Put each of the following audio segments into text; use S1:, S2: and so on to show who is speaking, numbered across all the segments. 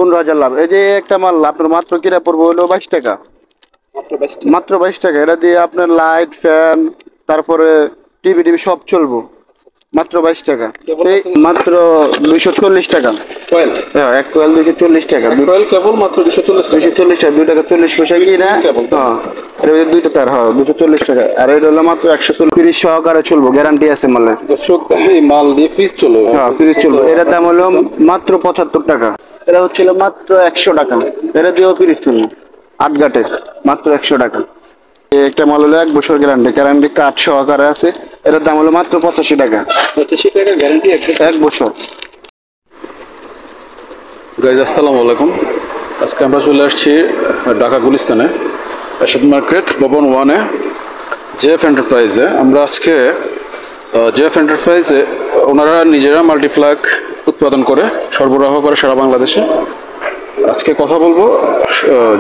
S1: 15,000 লাভ। এই যে একটা মাল আপনার মাত্র কিনা পড়বো হলো 22 টাকা, মাত্র 22 টাকা। এটা দিয়ে আপনার লাইট ফ্যান তারপরে টিভি টিভি সব চলবো মাত্র 22 টাকা। এই মাত্র 240 টাকা কয়েল। হ্যাঁ, এক কয়েল 240 টাকা।
S2: কয়েল কেবল মাত্র 240 টাকা।
S1: 240 টাকা, 2 টাকা 40 পয়সা কি না? হ্যাঁ, এটা দুইটা তার। হ্যাঁ, 240 টাকা। আর এটা হলো মাত্র 140 সহকারে চলবো, গ্যারান্টি আছে মালে।
S2: দর্শক, এই মাল দিয়ে ফ্রিজ চলবে।
S1: হ্যাঁ, ফ্রিজ চলবে। এটার দাম হলো মাত্র 75 টাকা। এটা হচ্ছিল মাত্র 100 টাকা। এটা দিয়েও ফ্রিজ চলবে 8 গাটের, মাত্র 100 টাকা। একটা মাল হলো 1 বছর গ্যারান্টি, গ্যারান্টি কার্ড সহকারে আছে। এটার দাম হলো মাত্র 85 টাকা।
S2: 85 টাকা গ্যারান্টি
S1: 1 বছর।
S2: গাইজ আসসালামু আলাইকুম। আজকে আমরা চলে আসছি ঢাকা গুলিস্তানে এরশাদ মার্কেট ভবন 1-এ জেএফ এন্টারপ্রাইজে। আমরা আজকে জেএফ এন্টারপ্রাইজে ওনারা নিজেরা মাল্টিপ্লাগ উৎপাদন করে সরবরাহ করে সারা বাংলাদেশে। আজকে কথা বলবো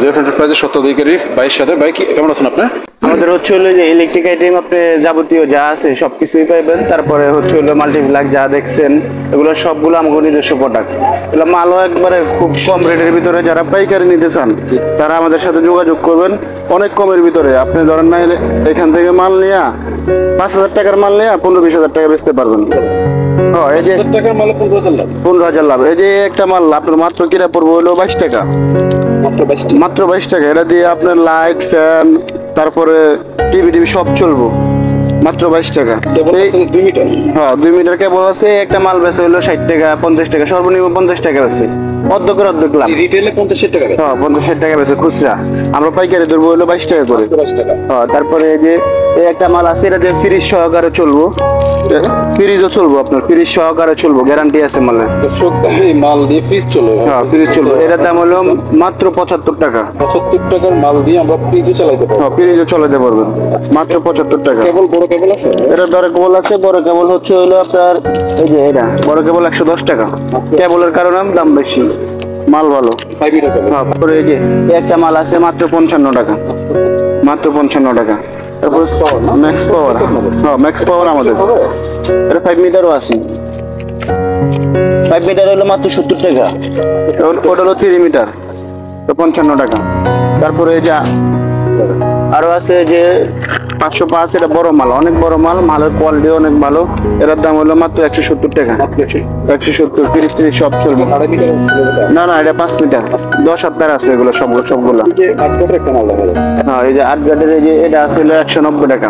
S2: জেএফ এন্টারপ্রাইজের স্বত্বাধিকারী ভাইয়ের সাথে। ভাই, কেমন আছেন আপনি?
S1: আমাদের হচ্ছে হলো যে ইলেকট্রিক আইটেম আপনি যাবতীয় যা আছে সবকিছুই পাইবেন। তারপরে হচ্ছে হলো মাল্টিপ্লাগ যা দেখছেন এগুলো সবগুলো আমাদের নিজস্ব প্রোডাক্ট। এগুলো মালও একবারে খুব কম রেটের ভিতরে। যারা পাইকারি নিতে চান তারা আমাদের সাথে যোগাযোগ করবেন। অনেক কমের ভিতরে আপনি ধরেন না, এখান থেকে মাল নিয়ে 5,000 টাকার মাল নিয়ে 15-20,000 টাকা বেচতে পারবেন। এই যে
S2: 1000 টাকার মালে
S1: 15,000 লাভ। এই যে একটা মাল আপনার মাত্র কিনা পড়বো হলো 22 টাকা, মাত্র 22 টাকা। এটা দিয়ে আপনার লাইট ফ্যান তারপরে টিভি টিভি সব চলবো মাত্র 22 টাকা।
S2: 2 মিটার।
S1: হ্যাঁ, 2 মিটার কেবল আছে। একটা মাল বেচে হলো 60 টাকা 50 টাকা, সর্বনিম্ন 50 টাকা বেচে। অর্ধেকের অর্ধেক লাভ।
S2: রিটেলে 50 টাকা।
S1: হ্যাঁ, 50 টাকা বেচে খুচরা। আমরা পাইকারি ধরবো হলো 22 টাকা করে।
S2: 22 টাকা।
S1: হ্যাঁ, তারপরে এই যে এই একটা মাল আছে, এটা দিয়ে ফ্রিজ সহকারে চলবো। ফ্রিজও চলবো, আপনার ফ্রিজ সহকারে চলবো, গ্যারান্টি আছে মালে।
S2: দর্শক, এই মাল দিয়ে ফ্রিজ চলবে।
S1: হ্যাঁ, ফ্রিজ চলবে। এটার দাম হলো মাত্র 75 টাকা।
S2: 75 টাকার মাল দিয়ে আমরা ফ্রিজও চালাতে পারবো।
S1: হ্যাঁ, ফ্রিজও চালাতে পারবেন মাত্র 75 টাকা।
S2: কেবল বড় কেবল আছে?
S1: এটা বড় কেবল আছে। বড় কেবল হচ্ছে হলো আপনার এই যে এটা বড় কেবল 110 টাকা। কেবলের কারণে দাম বেশি, মাল ভালো।
S2: 5 মিটার কেবল।
S1: হ্যাঁ, তারপরে এই যে একটা মাল আছে মাত্র 55 টাকা, মাত্র 55 টাকা। তারপর ম্যাক্স পাওয়ার। হ্যাঁ, ম্যাক্স পাওয়ার আমাদের। এটা 5 মিটারও আছে। 5 মিটার হলো মাত্র 70 টাকা। ওটা হলো 3 মিটার, তো 55 টাকা। তারপরে এই যে আরো আছে যে 505, এটা বড় মাল, অনেক বড় মাল, মালের কোয়ালিটি অনেক ভালো। এটার দাম হলো মাত্র 170 টাকা। 170, 30 সব চলবে। না না, এটা 5 মিটার, 10 আপনার আছে এগুলো সবগুলো। হ্যাঁ, এই যে 8 গাটের এই যে এটা আছে হলো 190 টাকা।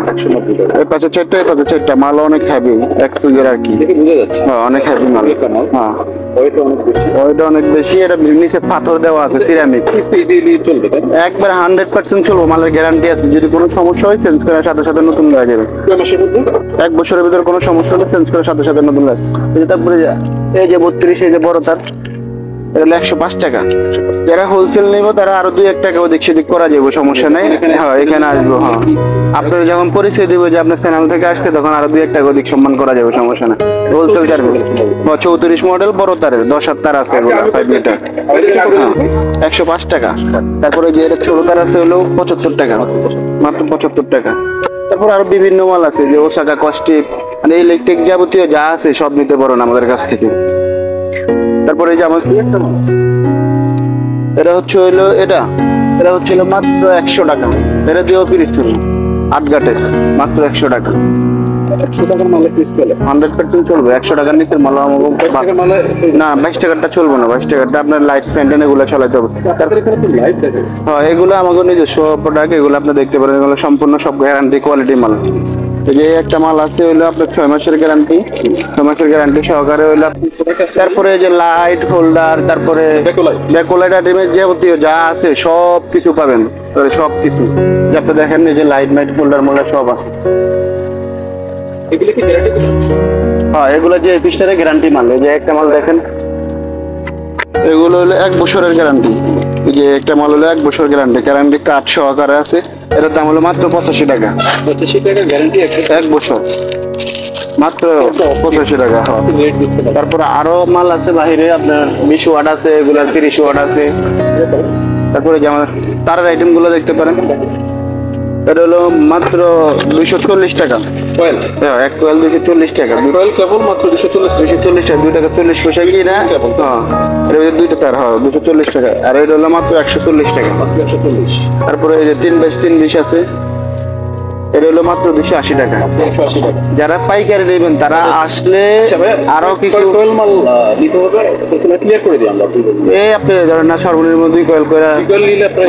S1: এই পাশে 4টা, এই পাশে 4টা। মাল অনেক হেভি, এক ফিগার আর কি। হ্যাঁ, অনেক হেভি মাল। হ্যাঁ, ওইটা অনেক বেশি। এটা নিচে পাথর দেওয়া আছে, সিরামিক। একবার 100% চলবো, মালের গ্যারান্টি আছে। যদি কোনো সমস্যা হয় চেঞ্জ করার সাথে সাথে নতুন দেওয়া যাবে। 1 বছরের ভিতরে কোনো সমস্যা হলে চেঞ্জ করার সাথে সাথে নতুন দেওয়া যাবে। তারপরে এই যে 32, এই যে বড় তার, এটা 105 টাকা। যারা হোলসেল নেবো তারা আরো 2-1 টাকা ওদিক সেদিক করা যাবে, সমস্যা নেই। হ্যাঁ, এখানে আসবো। হ্যাঁ, আপনার যখন পরিচয় দিব যে আপনার চ্যানেল থেকে আসছে তখন আরো 2-1 টাকা ওদিক সম্মান করা যাবে, সমস্যা নেই। হোলসেল চার্জ 34 মডেল বড় তারের 10 হাত তার আছে, 5 মিটার। হ্যাঁ, 105 টাকা। তারপরে যে এটা ছোট তার আছে হলো 75 টাকা, মাত্র 75 টাকা। তারপর আরো বিভিন্ন মাল আছে যে ওসাকা কস্টিক, মানে ইলেকট্রিক যাবতীয় যা আছে সব নিতে পারেন আমাদের কাছ থেকে। তারপরে এই যে আমার এটা হচ্ছে হইলো এটা হচ্ছে মাত্র 100 টাকা। এটা দিয়েও ফ্রিজ চলবে 8 গাটের, মাত্র 100 টাকা।
S2: 100 টাকার মালে ফ্রিজ চলে
S1: 100% চলবে। 100 টাকার নিচের মাল না, 22 টাকারটা চলবে না। 22 টাকারটা আপনার লাইট ফ্যান্টেন এগুলো চালাতে হবে। হ্যাঁ, এগুলো আমাদের নিজস্ব প্রোডাক্ট, এগুলো আপনি দেখতে পারেন। এগুলো সম্পূর্ণ সব গ্যারান্টি কোয়ালিটি মাল। এই যে একটা মাল আছে হইলো আপনার 6 মাসের গ্যারান্টি, 6 মাসের গ্যারান্টি সহকারে হইলো। তারপরে যে লাইট হোল্ডার, তারপরে ব্যাকলাইট আইটেমের যাবতীয় যা আছে সব কিছু পাবেন, সব কিছু। আপনি দেখেন এই যে লাইট হোল্ডার মোল্ডার সব আছে। হ্যাঁ, এগুলো যে 21 টাকার গ্যারান্টি মাল। এই যে একটা মাল দেখেন, এগুলো হলো 1 বছরের গ্যারান্টি। এই যে একটা মাল হলো 1 বছর গ্যারান্টি, গ্যারান্টি কার্ড সহকারে আছে। এটার দাম হলো মাত্র 85 টাকা।
S2: 85 টাকা গ্যারান্টি
S1: 1 বছর, মাত্র 85 টাকা। তারপরে আরো মাল আছে বাহিরে, আপনার 20 ওয়াট আছে, এগুলা 30 ওয়াট আছে। তারপরে যে আমার তারের আইটেম গুলো দেখতে পারেন, এটা হলো মাত্র 240 টাকা।
S2: কয়েল
S1: হ্যাঁ, এক কোয়েল 240 টাকা।
S2: কয়েল কেবল মাত্র 240 টাকা।
S1: 240 টাকা, 2 টাকা 40 পয়সা কি না? হ্যাঁ, এর ভিতরে দুইটা তার, হ্যাঁ 240 টাকা। আর এটা হলো মাত্র 140 টাকা।
S2: মাত্র 140।
S1: তারপরে এই যে 3x3 আছে, এটা হলো মাত্র 280 টাকা।
S2: 180 টাকা।
S1: যারা পাইকারি নেবেন তারা আসলে
S2: আচ্ছা ভাই,
S1: আরো কিছু
S2: কয়েল মাল নিতে হবে, হোলসেলে ক্লিয়ার করে দিই আমরা।
S1: এই আপনি ধরেন না সর্বনিম্ন 2 কোয়েল করে
S2: কয়েল নিলে আপনার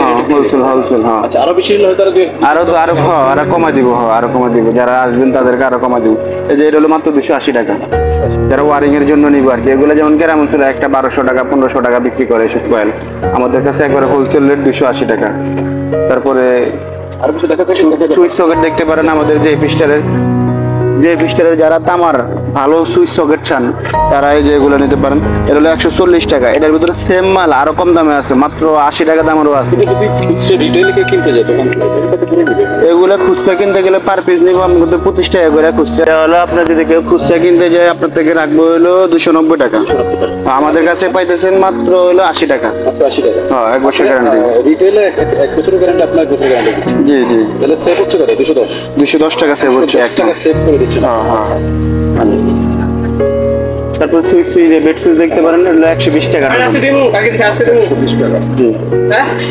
S1: হোলসেল, হ্যাঁ।
S2: আচ্ছা, আরো বেশি নিলে হয়তো
S1: আরো কমা দিব, আরো কমা দিব। যারা আসবেন তাদেরকে আরো কমা দিব। এই যে এটা হলো মাত্র 280 টাকা। যারা ওয়ারিং এর জন্য নিব আর কি, এগুলো যেমন গ্রাম অঞ্চলে একটা 1200 টাকা 1500 টাকা বিক্রি করে এসব কয়েল, আমাদের কাছে একবারে হোলসেল রেট 280 টাকা। তারপরে
S2: আর কিছু দেখা
S1: সুইচ সকেট দেখতে পারেন আমাদের যে পিস্টারের যারা তামার ভালো সুইচ সকেট চান তারা এই যে এগুলো নিতে পারেন। এটা হলো 140 টাকা। এটার ভিতরে সেম মাল আরো কম দামে আছে, মাত্র 80 টাকা দামেরও আছে।
S2: যদি রিটেইলে কিনতে যায় তখন
S1: এগুলা খুচরা কিনতে গেলে পার পিস নিবো আমি কিন্তু 25 টাকা করে খুচরা। এটা হলো আপনার যদি কেউ খুচরা কিনতে যায় আপনার থেকে রাখবো হলো 290 টাকা। আমাদের কাছে পাইতেছেন মাত্র হলো 80 টাকা।
S2: মাত্র 80 টাকা।
S1: হ্যাঁ, 1 বছর গ্যারান্টি।
S2: রিটেইলে 1 বছরের গ্যারান্টি, আপনার 1 বছরের গ্যারান্টি দিচ্ছি।
S1: জি জি,
S2: তাহলে সেভ হচ্ছে কত? 210।
S1: 210 টাকা সেভ হচ্ছে
S2: 1 টাকা সেভ করে দিচ্ছেন।
S1: হ্যাঁ হ্যাঁ। তারপর সুইচ বেড সুইচ দেখতে পারেন, এগুলো 120 টাকা। জি।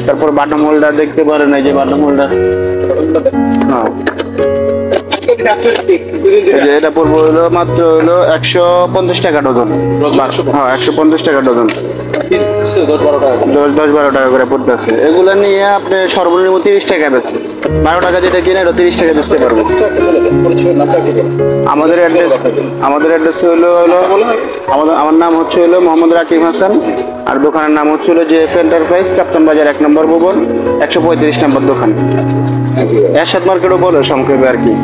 S1: তারপর বাটন হোল্ডার দেখতে পারেন, এই যে বাটন হোল্ডার। হ্যাঁ, এই যে এটা পড়বো হলো মাত্র হলো 150 টাকা ডজন। হ্যাঁ, 150 টাকা ডজন।
S2: 10-12 টাকা।
S1: 10-12 টাকা করে পড়তেছে। এগুলো নিয়ে আপনি সর্বনিম্ন 30 টাকা বেচে, 12 টাকা যেটা কিনে এটা 30 টাকা বেচতে পারবেন। আমাদের অ্যাড্রেস হলো আমার নাম হচ্ছে হলো মোহাম্মদ রাকিব হাসান, আর দোকানের নাম হচ্ছে হলো জেএফ এন্টারপ্রাইজ, কাপ্তান বাজার 1 নম্বর ভবন, 135 নম্বর দোকান। এরশাদ মার্কেটও বলো সংক্ষেপে আর কি।